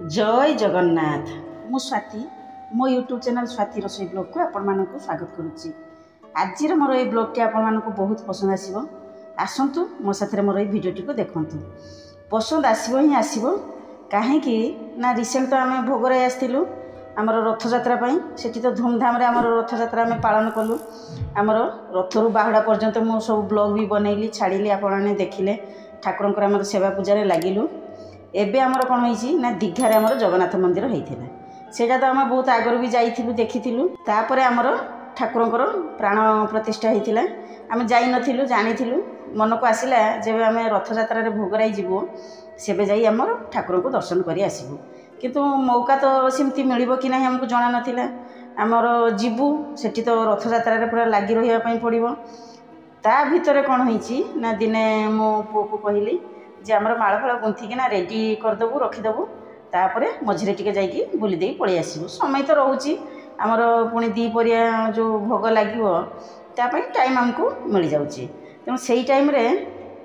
जय जगन्नाथ। मु स्वाति मो यूट्यूब चैनल स्वाति रोसई ब्लॉग को आपण मानक स्वागत करुच्ची। आज मोर ये ब्लॉगटी आपण मानक बहुत पसंद आसो। आसतु मो साथे मोर ये भिडियोटी को देखंतु। पसंद आसो ही आसो कहीं ना रिसेंट तो आम भोगराई आसलु आमर रथजात्रा सेठी तो धूमधाम रे आमर रथजात्रा आम पालन कलु। आमर रथरु बाहुड़ा पर्यंत मु सब ब्लॉग भी बनैली छाड़ी आपण मैंने देखिले ठाकुर आमर सेवा पूजा लगिलु। एबे आमर कौन होइछि ना दीघारे आमर जगन्नाथ मंदिर होइथिला। सेटा तो आम बहुत आगर भी जाइथिलु देखिथिलु। तापरे आमर ठाकुरंकर प्राण प्रतिष्ठा होइथिला। आम जाई नथिलु जानिथिलु मन को आसिला जेबे आम रथयात्रा रे भोगराई जीवो सेबे जाई आमर ठाकुर को दर्शन करी आसीबु। किंतु मौका तो सेमती मिलिबो कि नाही हमको जणा नथिला। आमर जीवु सेठी तो रथयात्रा रे पूरा लागि रहिया पई पड़िबो। ता भितरे कौन होइछि ना दिने मो पुओ को कहली जे आमर माळफाळ गुंथिकिना रेडी करदेबू रखिदेबू तापर मझिरे टिके जाइकी बुली देई पळै आसीबू। समय तो रोची आमर पुणी दीपरिया जो भोग लागिवो तापई टाइम हमको मिल जाउची। तेणु सेई टाइम रे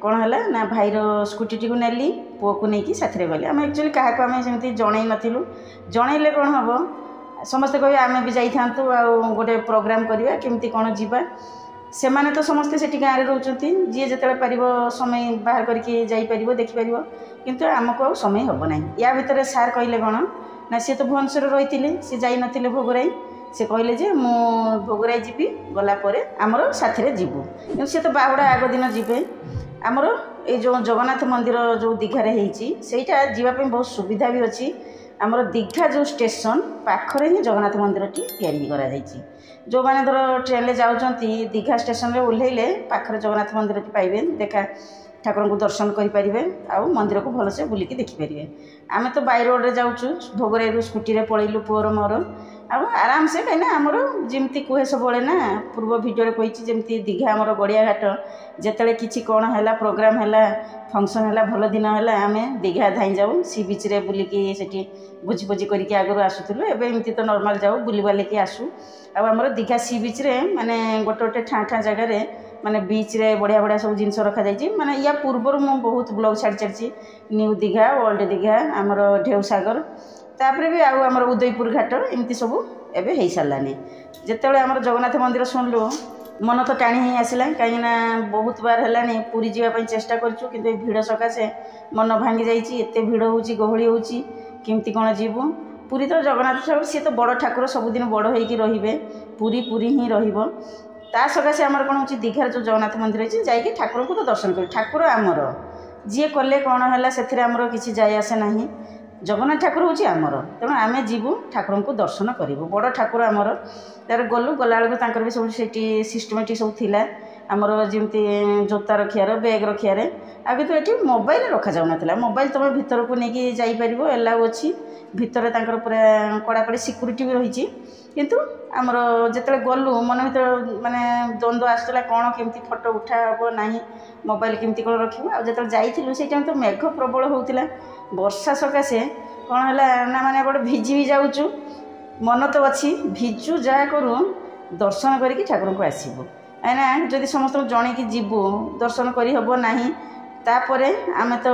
कौन है ना भाईर स्कूटी टी को नेली पुओ को लेकिन साथी गली। आम एक्चुअली क्या आम सेमती जन नथिलु। जनइले कौन हम समस्ते कहे आम भी जाइथांतु आ गोटे प्रोग्राम करवा केमती कौन जीवा। से माने तो समस्ते से गाँव में रोचती जी जिते पार समय बाहर करके जापर देखिपर किंतु आमको समय हम ना। या भितर सार कहले कौन ना सी तो भुवनेश्वर रही सी जाई नथिले भोगराई। से कहले जे मु भोगराई जीवी गलापर आमर साथी जीवु सी तो बाहुड़ा आग दिन जीवे। आमर ये जो जगन्नाथ मंदिर जो दीघारे होइछि सेटा जीवाई बहुत सुविधा भी अच्छी। आमर दीघा जो स्टेशन पाखरे ही जगन्नाथ मंदिर टी तैयारी करा जाइछि। जो मैंने धर ट्रेन जाऊँगी दीघा स्टेशन रे ओह्लैले पाखरे जगन्नाथ मंदिर टी पाइबे देखा ठाकुर को दर्शन करें आउ मंदिर को भलसे बुलिकी देखिपारे। आम तो बाय रोड रे जाऊँ भोगराई स्कूटी रे पलैलु पुअर मोर आराम से कहीं आमर जमी कहे सब ना पूर्व भिडियो कही जमी दीघा आमर गड़िया घाट जिते कि कौन है प्रोग्राम है फंक्शन है भल दिन है आम दीघा धाई जाऊँ सी बीच रे बुलिकी सेठी भोजी भोजी करके आगु आसुलु। एवं एमती तो नॉर्मल जाऊ बुली बालिकी आसू। आमर दीघा सी बीच रे माने गोटे गोटे ठाँ ठाँ जगार माने बीच रे बढ़िया बढ़िया सब जिनस रखा जाइए। माने या पूर्वर मु बहुत ब्लॉग छाड़ी छाड़ी न्यू दीघा ओल्ड दीघा आमर ढेउ सागर तापर भी आमर उदयपुर घाट एमती सब एवं हो सारानी। जिते आमर जगन्नाथ मंदिर शुणलु मन तो टाणी ही आसला कहीं बहुत बार है पुरी जावाई चेष्टा करूँ कि भिड़ सकाशे मन भांगी जाइए भिड़ हो गहली होमती कौन जीवु। पुरी तो जगन्नाथ ठाकुर सी तो बड़ ठाकुर सबुदिन बड़ होइकी रहिबे पुरी पुरी ही रहिबो। ता सकाशे आमर कौन हो दीघार जो जगन्नाथ मंदिर अच्छी जाइए ठाकुर को तो दर्शन कर ठाकुर आमर जी कले कौन है से आमर किसी जाए आसे ना। जगन्नाथ ठाकुर हूँ आमर तेणु आम जीवु ठाकुर को दर्शन करूँ बड़ ठाकुर आमर तार गलु गला बेलू भी सब से सिस्टमेटिक सब थिला आमर जमी जोता रखियार बैग रखियार आगे तो ये मोबाइल रखा जाऊना। मोबाइल तुम भीतर को लेकिन जापर एलाउ अच्छी भितर तांकर पूरा कड़ाकड़ी सिक्यूरीटी भी रही। किंतु आमर जिते गलु मन भर माने द्वंद्व आसला कौन केमती फोटो उठा हे ना मोबाइल केमती कौन रखिए। आ जो जाइलु से टाइम तो मेघ प्रबल होता वर्षा सकाशे कौन है ना माने गोटे भिजी भी जाऊँ मन तो अच्छी भिजु जहाँ करूँ दर्शन करके ठाकुर को आसबू कहीं जदि समस्त जन की जीवु दर्शन करहब ना तापर आम तो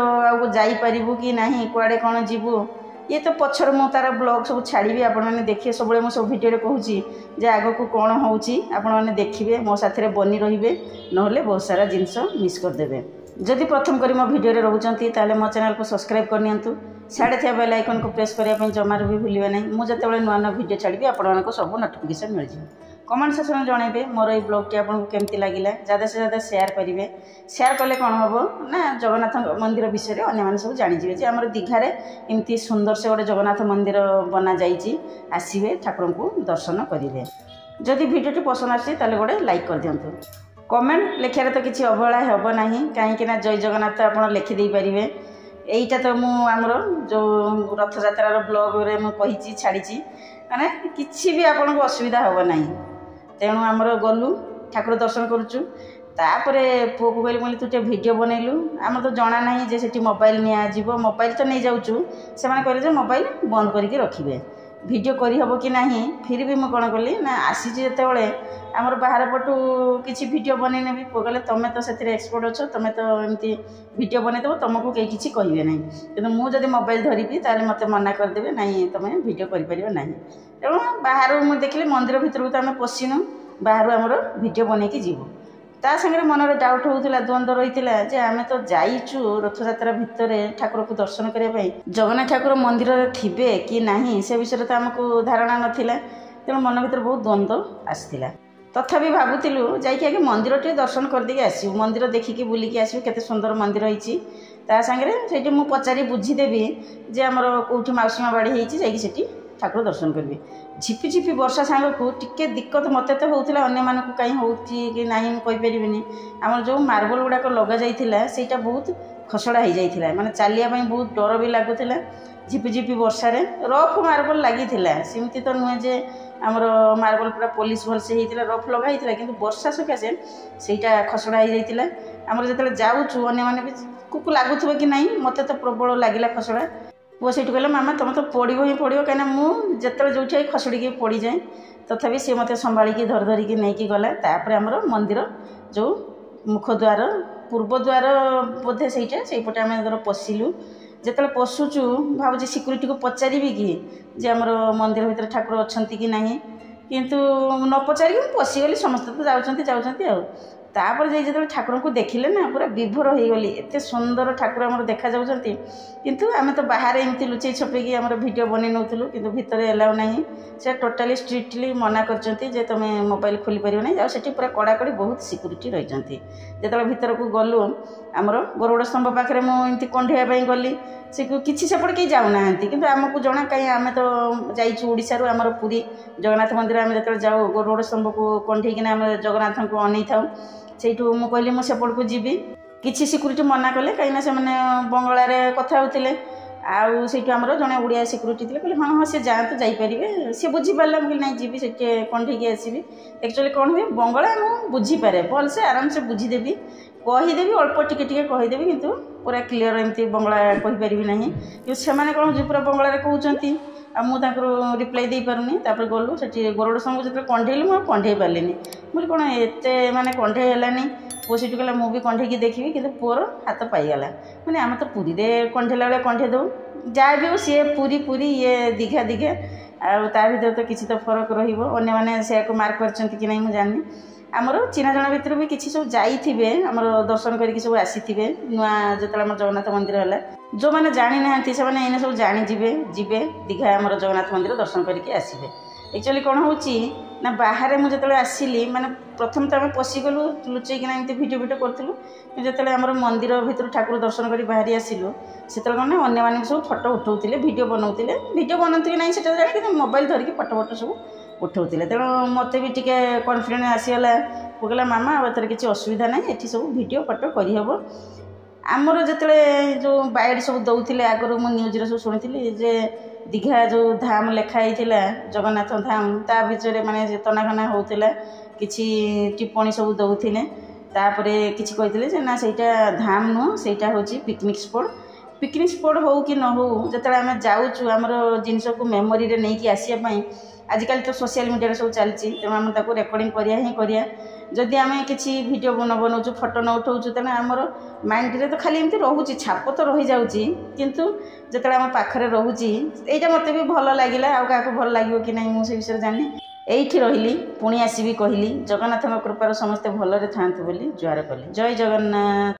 आईपरू कि ना कुआड़े कौन जीवु ये तो पछर मु तार ब्लॉग सब छाड़ी आपण मैंने देखिए सब मुझे सब भिडियो कहूँ आग को कौन होने देखिए मो साथे बनी रे ना बहुत सारा जिनस मिस करदे। जदि प्रथम करी मो भिडियो रोचंती ताले मो चैनल को सब्सक्राइब करनियंतु साढ़े थे बेल आइकन को प्रेस करने जमार भी भूलिए ना। मुझे जो नुआ नुआ भिडियो छाड़ी आपण सब नोटिफिकेशन मिल जाए। कमेंट सेक्शन में जनइबे मोर ये ब्लॉगटी आपको केमती लगिला ज़्यादा से ज़्यादा शेयर करेंगे। शेयर कले कौन हम ना जगन्नाथ मंदिर विषय में अन्य सब जानीजे जे आम दीघारे एमती सुंदर से गोटे जगन्नाथ मंदिर बना जाइए आसवे ठाकुर को दर्शन करेंगे। जदि भिडियोटी पसंद आसे ताले गोटे लाइक कर दिंतु। कमेंट लिखार तो किसी अवहेला हम ना कहीं जय जगन्नाथ आप लिखिदे पारे। यहीटा तो मुझर जो रथयात्रा ब्लॉग रे मुझे छाड़ी माने किसी भी आपको असुविधा हम ना। तेणु आमर गलु ठाकुर दर्शन करुचु तापर पुओ को कहली तू वीडियो बनैलु आम तो जना ना से मोबाइल निजी मोबाइल तो नहीं जाऊँ से कहले मोबाइल बंद करके रखिए भिडियो करहब कि नहीं फिर भी मुझे कौन कली ना आसी जिते आमर बाहर पटू किसी भिडियो बनईने भी कहले तुम तो से एक्सपर्ट अच्छ तुम तो एमती भिडियो बनईदेव तुमको कहीं किसी कहे ना कि मुझे मोबाइल धरबी ताले मत मना करदे ना तुम भिडियो कर ना तेणु बाहर मुझे देखिले मंदिर भितर तो आम पशिनु बाहर आमर भिडियो बनईकी जीवु ता संगे मन में डाउट होता द्वंद्व रही जे आम तो जाइचु रथयात्रा भितर ठाकुर को दर्शन करने जगन्नाथ ठाकुर मंदिर थे कि नहीं से विषय तो आमको धारणा नाला तेणु मन भर बहुत द्वंद्व आसाला तथापि भावुलु जाइए मंदिर टे दर्शन करदे आसू मंदिर देखिकी बुलिकी आसू केते सुंदर मंदिर होती सागे से मुझे पचारि बुझीदेवी जे आमर कौटी मौसीमा बाड़ी होती ठाकुर दर्शन करी झिपी झिपी वर्षा सांग को टिके दिक्कत मत तो होता अन्य मानक कहीं होती ना कहीपरि आम जो मार्बल गुड़ाक लग जाता बहुत खसड़ा हो जाता माने चलिया बहुत डर भी लगुला झिपी झिपी वर्षा रफ मार्बल लगी सेमती तो नुहे जे आमर मार्बल पूरा पुलिस भलसे होता रफ लगाई कि वर्षा सकाशे से खसड़ा हो जाता आमर जो जाऊँ अन्य मैंने भी कुक लगुव कि नहीं मत तो प्रबल लगे खसड़ा पुआ से कहला मामा तुम तो पड़ो ही पड़ो कहीं मुझे जो खसड़ी पड़ जाए तथापि सी मत संभाली धर धरिकी नहीं गला तापर आमर मंदिर जो मुखद्वार पूर्वद्वार बोधे से आम पशिलु जिते पशुचु भावुँ सिक्यूरीटी को पचारि कि जे आमर मंदिर भीतर ठाकुर अच्छा कि ना किंतु न पचारि पशिगली समस्त तो जाऊँ तापर जो ठाकुर को देखिले ना पूरा विभोर हो गली एत सुंदर ठाकुर आम देखा जाऊँच किंतु आम तो बाहर एमती लुचई छपेकी आम भिडियो बन नौलु कि भितर एलाउ ना से टोटाली स्ट्रिक्टली मना कर तुम मोबाइल खोली पार ना से पूरा कड़ाकड़ी बहुत सिक्यूरीटी रही जो भीतर को गलु आमर गरुड़ स्तंभ पाखे मुझे कंढेवाई गली से किसी सेपटे कहीं जाऊना कि आमको जना कहीं आम तो जाइशारू आमर पुरी जगन्नाथ मंदिर आम जो जाऊ गरुड़ स्तंभ को कंढेकिना आम जगन्नाथ को अनै था से कहली मुझे को जीवी किसी सिक्यूरीटी मना कले कहीं से बंगलार कथा होते आउ से जड़े ओडिया सिक्यूरीटी थे कहले हाँ हाँ सी जातु जापरेंगे सी बुझीपारा मुझे ना जी से कंढेकी आसबि एक्चुअली कौन हुए बंगला मुझे बुझीपे भलसे आराम से बुझीदेवी कहीदेवी अल्प टिके कहीदेवी किंतु पूरा क्लीयर एमती बंगला कहीपरि ना कि से कौन पूरा बंगलार कहते मुझे रिप्लाई दे पारुनी तापर गलु से गरुड़ स्तंभ जो कंढेली मुझे कंढे पारे मुझे कौन एत माने कंढे है पुआ से कहला मुझे कंढेकी देखी कि पुअर हाथ पाईगला मैंने आम तो पुरी कंढेला बेले कंढे दो जहाँ भी हो सी पुरी पुरी ये दीघा दीघा आ भर तो किसी तो फरक रही से मार्क कर कि नहीं मुझे जानी आमर चिन्ह जना भितर भी किसी सब जाइए आमर दर्शन करके सब आसी नुआ जो आम जगन्नाथ मंदिर है जो मैंने जानी ना से मैंने सब जानीजे जीवे दीघा आमर जगन्नाथ मंदिर दर्शन करके आसबे एक्चुअली कौन हो ना बाहर मुझे जो आसली माने प्रथम तो आम पशिगलु लुचेकिना एमती भिडियो करूँ जो आम मंदिर भीतर ठाकुर दर्शन कर बाहरी आसिलु से कौन ना अन्य मानक सब फटो उठाऊे भिडियो बनाते कि नहीं से जाने कि मोबाइल धरिकी फटो फटो सब उठाऊे तेणु मत भी टी कन्फिडेंस आसीगला कहला मामा एथर किसी असुविधा ना ये सब भिडियो फटो करहब आमर जो जो बाइड सब दौले आगुरी मुझे न्यूज़ सब शुणी जे दीघा जो धाम लिखाई जगन्नाथ धाम ता भीतर माने तनाघना होता किसी टिप्पणी सब दौले तापरे किसी कहते ना सेटा धाम नुह सेटा हूँ पिकनिक स्पॉट हो कि न हो जो आम जाऊँ आमर जिनस को मेमोरी नहीं कि आसापी आजिकल तो सोशल मीडिया सब चलती तेणु आम ताको रेकर्डिंग करिया ही करिया जदि आम किसी भिडियो न बनाऊँ फोटो न उठाऊँ तेना आमर माइंड रे तो खाली एमती रोचे छाप तो रही जाऊँगी किंतु जो आम पाखे रोचे यहाँ मत भी भल लगे आउ क्या भल लगे कि नहीं मुझे विषय जानी एठी रही पुणी आसबि कहली जगन्नाथ कृपार समस्ते भलरे थांतु बोली जुआर कली जय जगन्नाथ।